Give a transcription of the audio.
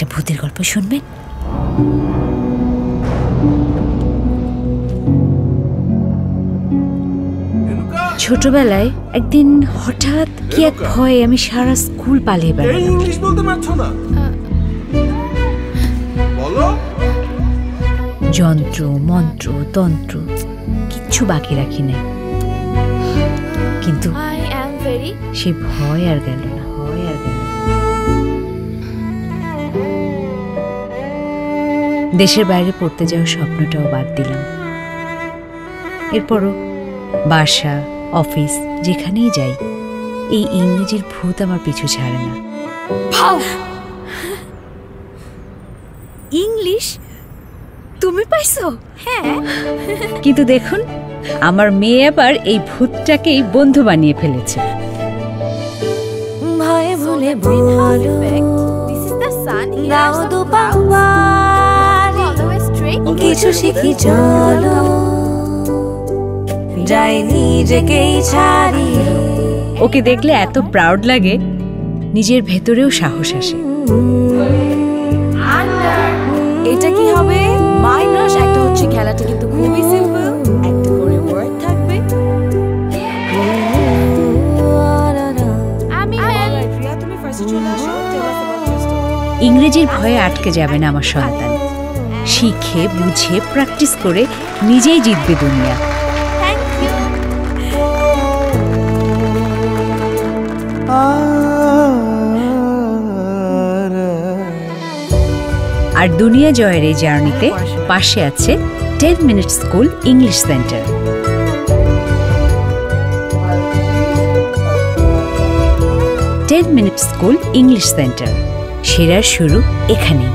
একটা ভূতের গল্প শুনবেন? ছোটবেলায় একদিন হঠাৎ কি এক ভয়ে আমি সারা স্কুল পালিয়ে বেড়ালাম। ইংলিশ বলতে পারছো না? বলো। যন্ত্র মন্ত্র তন্ত্র কিচ্ছু বাকি রাখি নাই, কিন্তু সে ভয় আর গেল না। দেশের বাইরে পড়তে যাওয়ার স্বপ্নটাও বাদ দিলাম। এরপরও বাসা অফিস যেখানেই যাই এই ইংরেজির ভূত আমার পিছু ছাড়ে না। ইংলিশ তুমি পাইছো? হ্যাঁ, কিন্তু দেখুন আমার মেয়ে আবার এই ভূতটাকেই বন্ধু বানিয়ে ফেলেছে। ভয়ে ভুলে বলো দাও দু কিছু শিখি চলো যাই নিজেকেই ছাড়িয়ে। ওকে দেখলে এত প্রাউড লাগে, নিজের ভেতরেও সাহস আসে। এটা কি হবে? মাইনাস একটা হচ্ছে খেলাটা কিন্তু খুবই সিম্পল, একটা করে ওয়ার্ড থাকবে। তুমি ফার্স্টে চলে আসো। ইংরেজির ভয়ে আটকে যাবে না আমার সন্তান। শিখে বুঝে প্র্যাকটিস করে নিজেই জিতবে দুনিয়া। আর দুনিয়া জয়ের এই জার্নিতে পাশে আছে 10 minute school English centre. 10 minute school English centre, সেরার শুরু এখানেই।